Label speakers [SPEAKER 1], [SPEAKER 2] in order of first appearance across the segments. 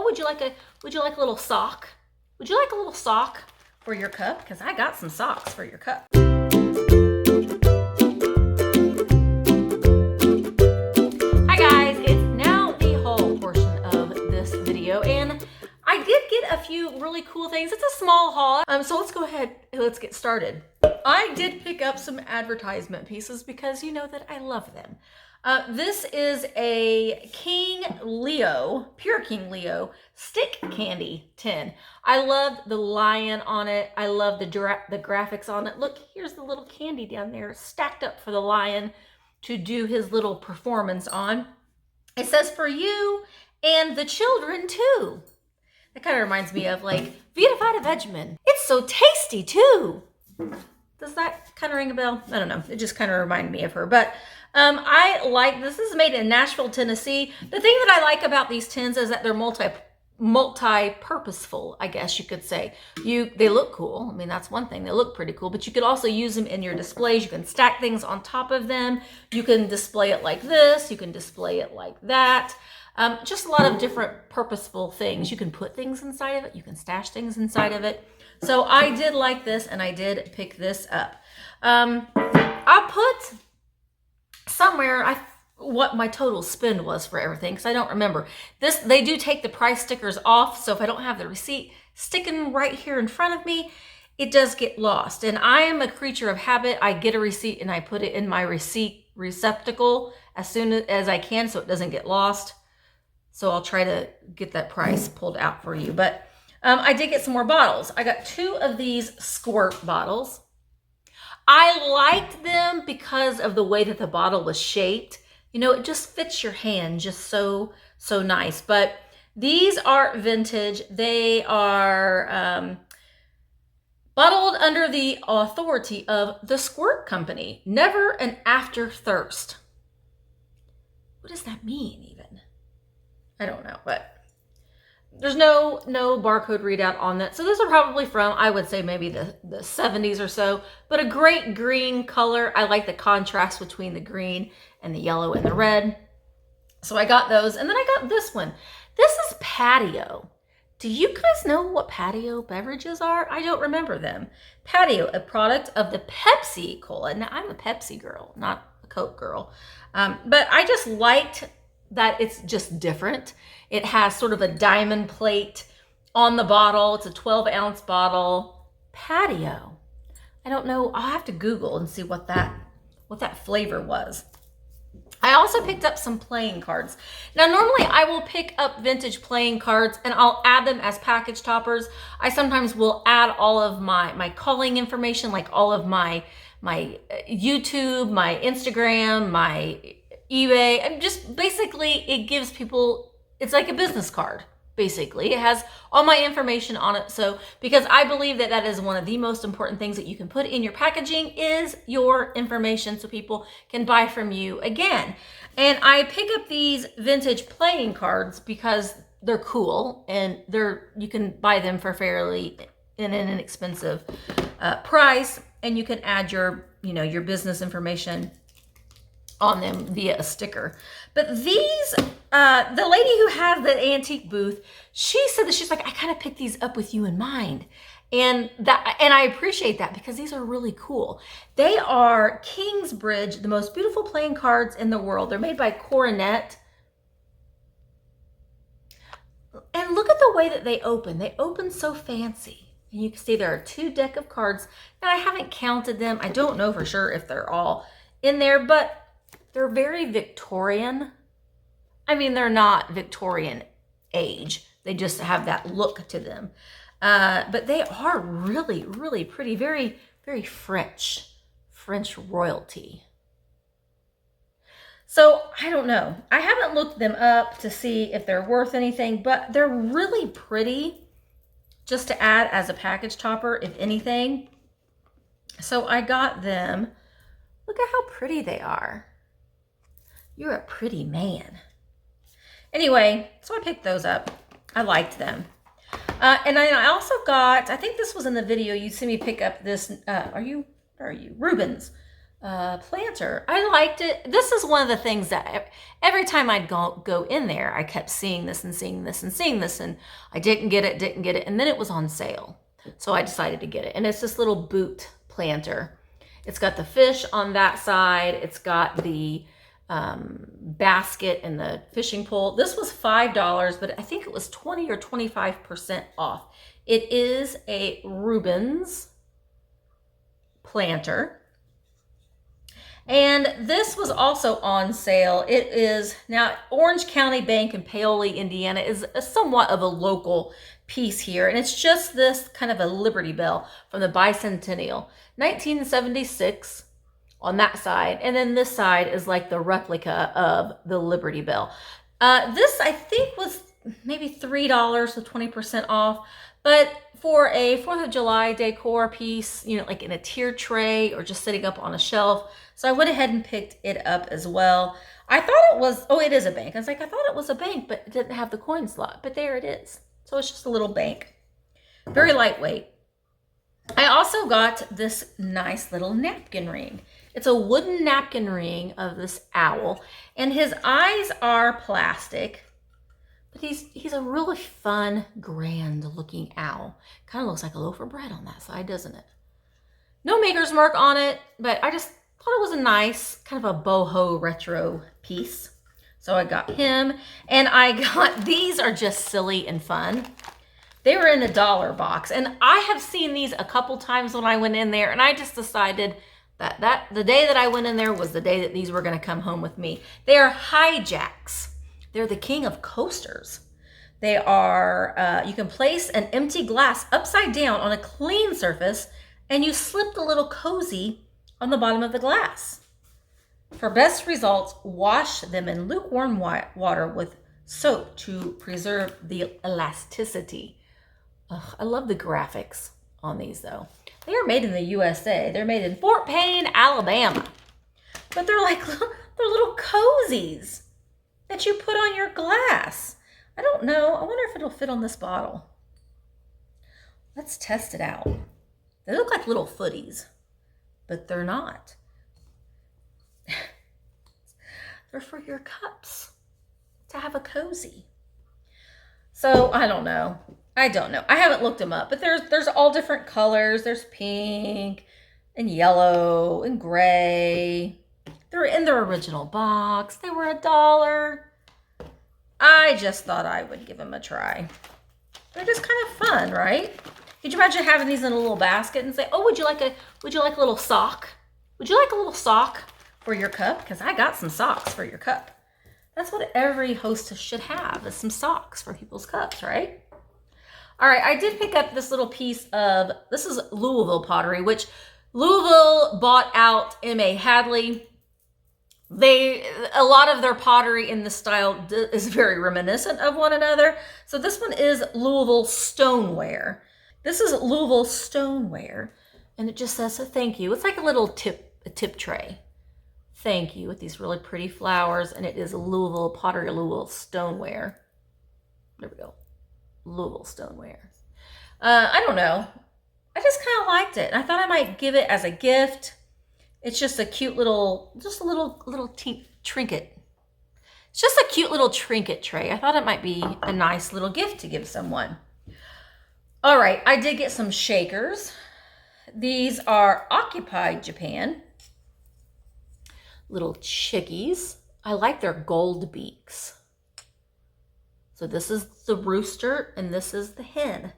[SPEAKER 1] oh, would you like a little sock? Would you like a little sock for your cup? Because I got some socks for your cup. Hi guys, it's now the haul portion of this video, and I did get a few really cool things. It's a small haul, so let's go ahead and let's get started. I did pick up some advertisement pieces because you know that I love them. This is a King Leo, Pure King Leo stick candy tin. I love the lion on it. I love the graphics on it. Look, here's the little candy down there stacked up for the lion to do his little performance on. It says for you and the children too. That kind of reminds me of like Vita Vita Vegemin. It's so tasty too. Does that kind of ring a bell? I don't know. It just kind of reminded me of her. But I like this. This is made in Nashville, Tennessee. The thing that I like about these tins is that they're multi-purposeful, I guess you could say. They look cool. I mean, that's one thing. They look pretty cool. But you could also use them in your displays. You can stack things on top of them. You can display it like this. You can display it like that. Just a lot of different purposeful things. You can put things inside of it. You can stash things inside of it. So I did like this, and I did pick this up. I'll put somewhere what my total spend was for everything, because I don't remember. They do take the price stickers off, so if I don't have the receipt sticking right here in front of me, it does get lost. And I am a creature of habit. I get a receipt and I put it in my receipt receptacle as soon as I can so it doesn't get lost. So I'll try to get that price pulled out for you. But I did get some more bottles. I got 2 of these squirt bottles. I liked them because of the way that the bottle was shaped. You know, it just fits your hand just so nice. But these are vintage. They are bottled under the authority of the Squirt Company. Never an after thirst. What does that mean even? I don't know, but there's no barcode readout on that. So those are probably from, I would say maybe the 70s or so, but a great green color. I like the contrast between the green and the yellow and the red. So I got those. And then I got this one. This is Patio. Do you guys know what Patio beverages are? I don't remember them. Patio, a product of the Pepsi Cola. Now I'm a Pepsi girl, not a Coke girl. But I just liked that it's just different. It has sort of a diamond plate on the bottle. It's a 12-ounce bottle. Patio. I don't know. I'll have to Google and see what that flavor was. I also picked up some playing cards. Now, normally I will pick up vintage playing cards and I'll add them as package toppers. I sometimes will add all of my calling information, like all of my YouTube, my Instagram, my eBay, and just basically it gives people, it's like a business card, basically. It has all my information on it. So, because I believe that is one of the most important things that you can put in your packaging is your information so people can buy from you again. And I pick up these vintage playing cards because they're cool and you can buy them for fairly in an inexpensive price, and you can add your business information on them via a sticker. But these, the lady who has the antique booth, she said that she's like, I kind of picked these up with you in mind. And I appreciate that because these are really cool. They are Kingsbridge, the most beautiful playing cards in the world. They're made by Coronet. And look at the way that they open. They open so fancy. And you can see there are 2 decks of cards. Now I haven't counted them. I don't know for sure if they're all in there, but they're very Victorian. I mean, they're not Victorian age. They just have that look to them. But they are really, really pretty. Very, very French royalty. So I don't know. I haven't looked them up to see if they're worth anything, but they're really pretty just to add as a package topper, if anything. So I got them. Look at how pretty they are. You're a pretty man. Anyway, so I picked those up. I liked them. And I also got, I think this was in the video, you see me pick up this, where are you? Rubens. planter. I liked it. This is one of the things that every time I'd go in there, I kept seeing this and seeing this and seeing this, and I didn't get it, and then it was on sale. So I decided to get it. And it's this little boot planter. It's got the fish on that side. It's got the basket and the fishing pole. This was $5, but I think it was 20 or 25% off. It is a Rubens planter. And this was also on sale. It is now Orange County Bank in Paoli, Indiana is somewhat of a local piece here. And it's just this kind of a Liberty Bell from the bicentennial, 1976 on that side. And then this side is like the replica of the Liberty Bell. This I think was maybe $3, so 20% off. But for a 4th of July decor piece, you know, like in a tier tray or just sitting up on a shelf. So I went ahead and picked it up as well. I thought it was, oh, it is a bank. I was like, I thought it was a bank, but it didn't have the coin slot, but there it is. So it's just a little bank. Very lightweight. I also got this nice little napkin ring. It's a wooden napkin ring of this owl, and his eyes are plastic. But he's a really fun, grand looking owl. Kind of looks like a loaf of bread on that side, doesn't it? No maker's mark on it, but I just thought it was a nice, kind of a boho retro piece. So I got him, and I got, these are just silly and fun. They were in a $1 box, and I have seen these a couple times when I went in there, and I just decided that the day that I went in there was the day that these were gonna come home with me. They are hijacks. They're the king of coasters. They are, you can place an empty glass upside down on a clean surface, and you slip the little cozy on the bottom of the glass. For best results, wash them in lukewarm water with soap to preserve the elasticity. Ugh, I love the graphics on these though. They are made in the USA. They're made in Fort Payne, Alabama. But they're like, they're little cozies that you put on your glass. I don't know. I wonder if it'll fit on this bottle. Let's test it out. They look like little footies, but they're not. They're for your cups to have a cozy. So I don't know. I haven't looked them up, but there's all different colors. There's pink and yellow and gray. They're in their original box. They were $1. I just thought I would give them a try. They're just kind of fun, right? Could you imagine having these in a little basket and say, "Oh, would you like a little sock? Would you like a little sock for your cup? Because I got some socks for your cup." That's what every hostess should have, is some socks for people's cups, right? All right, I did pick up this little piece of, this is Louisville Pottery, which Louisville bought out M.A. Hadley. A lot of their pottery in this style is very reminiscent of one another. So this one is Louisville Stoneware. This is Louisville Stoneware, and it just says, thank you. It's like a little tip tray. Thank you, with these really pretty flowers, and it is Louisville Pottery, Louisville Stoneware. There we go. Louisville Stoneware. I don't know. I just kind of liked it. I thought I might give it as a gift. It's just a cute little, trinket. It's just a cute little trinket tray. I thought it might be a nice little gift to give someone. All right, I did get some shakers. These are Occupied Japan. Little chickies. I like their gold beaks. So this is the rooster and this is the hen.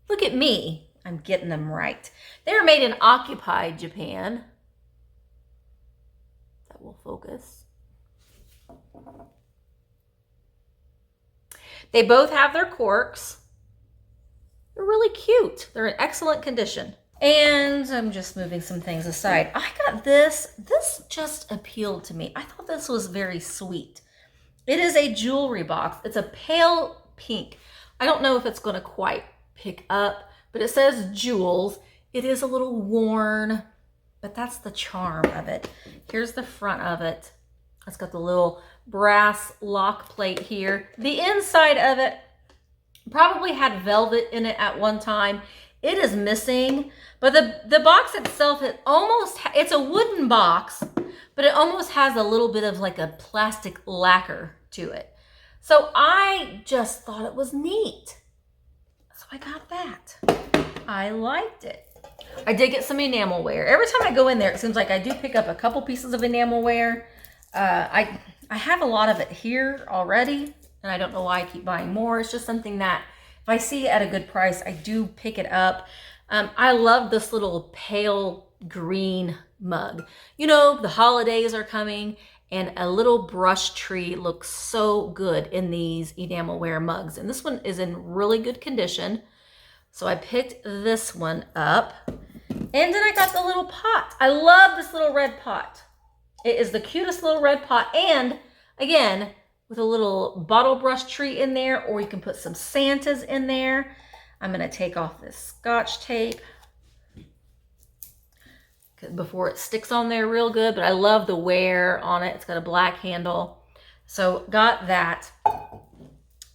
[SPEAKER 1] Look at me. I'm getting them right. They were made in Occupied Japan. That will focus. They both have their corks. They're really cute. They're in excellent condition. And I'm just moving some things aside. I got this. This just appealed to me. I thought this was very sweet. It is a jewelry box. It's a pale pink. I don't know if it's going to quite pick up, but it says jewels. It is a little worn, but that's the charm of it. Here's the front of it. It's got the little brass lock plate here. The inside of it probably had velvet in it at one time. It is missing, but the box itself, it's a wooden box, but it almost has a little bit of like a plastic lacquer to it. So I just thought it was neat. So I got that. I liked it. I did get some enamelware. Every time I go in there, it seems like I do pick up a couple pieces of enamelware. I have a lot of it here already, and I don't know why I keep buying more. It's just something that if I see it at a good price, I do pick it up. I love this little pale green mug. You know, the holidays are coming, and a little brush tree looks so good in these enamelware mugs. And this one is in really good condition. So I picked this one up. And then I got the little pot. I love this little red pot. It is the cutest little red pot. And again, with a little bottle brush tree in there, or you can put some Santas in there. I'm gonna take off this Scotch tape before it sticks on there real good, but I love the wear on it. It's got a black handle. So got that. And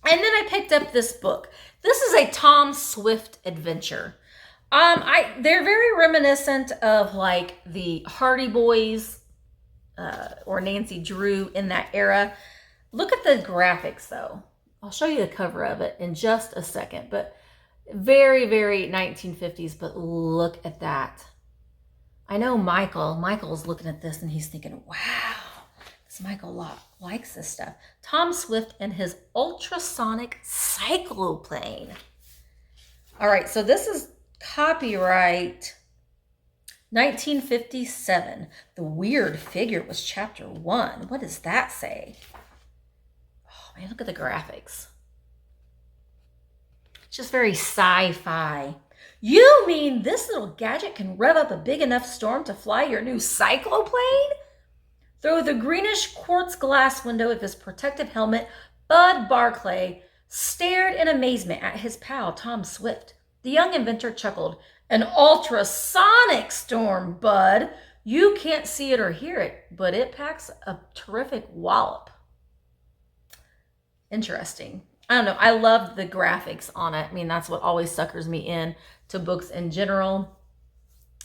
[SPEAKER 1] then I picked up this book. This is a Tom Swift adventure. They're very reminiscent of like the Hardy Boys or Nancy Drew in that era. Look at the graphics though. I'll show you the cover of it in just a second, but very, very 1950s, but look at that. I know Michael's looking at this and he's thinking, wow, this Michael likes this stuff. Tom Swift and his ultrasonic cycloplane. All right, so this is copyright 1957. The Weird Figure was chapter 1. What does that say? Oh man, look at the graphics. It's just very sci-fi. You mean this little gadget can rev up a big enough storm to fly your new cycloplane? Through the greenish quartz glass window of his protective helmet, Bud Barclay stared in amazement at his pal, Tom Swift. The young inventor chuckled. An ultrasonic storm, Bud. You can't see it or hear it, but it packs a terrific wallop. Interesting. I don't know. I love the graphics on it. I mean, that's what always suckers me in to books in general.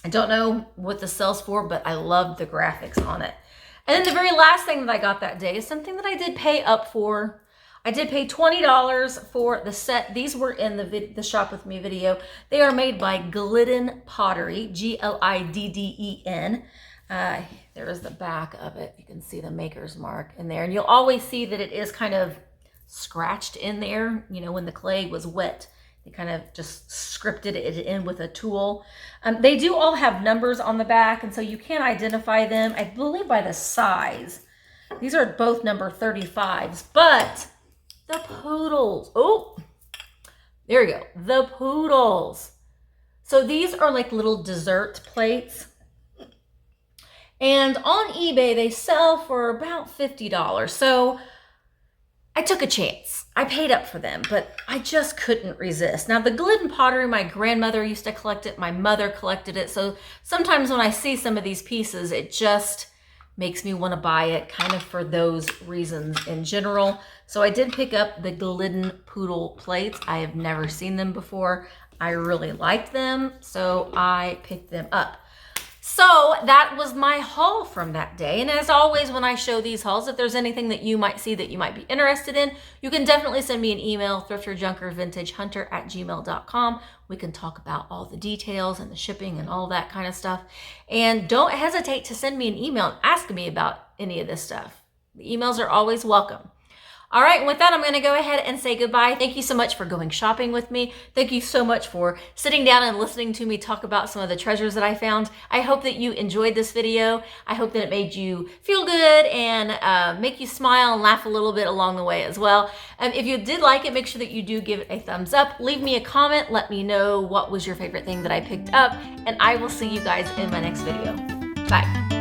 [SPEAKER 1] I don't know what this sells for, but I love the graphics on it. And then the very last thing that I got that day is something that I did pay up for. I did pay $20 for the set. These were in the Shop With Me video. They are made by Glidden Pottery, Glidden. There is the back of it. You can see the maker's mark in there. And you'll always see that it is kind of scratched in there. You know, when the clay was wet, they kind of just scripted it in with a tool. They do all have numbers on the back, and so you can identify them, I believe, by the size. These are both number 35s, but the poodles. Oh, there you go. The poodles. So these are like little dessert plates. And on eBay, they sell for about $50. So I took a chance. I paid up for them, but I just couldn't resist. Now, the Glidden Pottery, my grandmother used to collect it. My mother collected it. So sometimes when I see some of these pieces, it just makes me want to buy it kind of for those reasons in general. So I did pick up the Glidden Poodle plates. I have never seen them before. I really liked them, so I picked them up. So that was my haul from that day. And as always, when I show these hauls, if there's anything that you might see that you might be interested in, you can definitely send me an email, thrifterjunkervintagehunter@gmail.com. We can talk about all the details and the shipping and all that kind of stuff. And don't hesitate to send me an email and ask me about any of this stuff. The emails are always welcome. All right, and with that, I'm going to go ahead and say goodbye. Thank you so much for going shopping with me. Thank you so much for sitting down and listening to me talk about some of the treasures that I found. I hope that you enjoyed this video. I hope that it made you feel good and make you smile and laugh a little bit along the way as well. If you did like it, make sure that you do give it a thumbs up. Leave me a comment. Let me know what was your favorite thing that I picked up, and I will see you guys in my next video. Bye.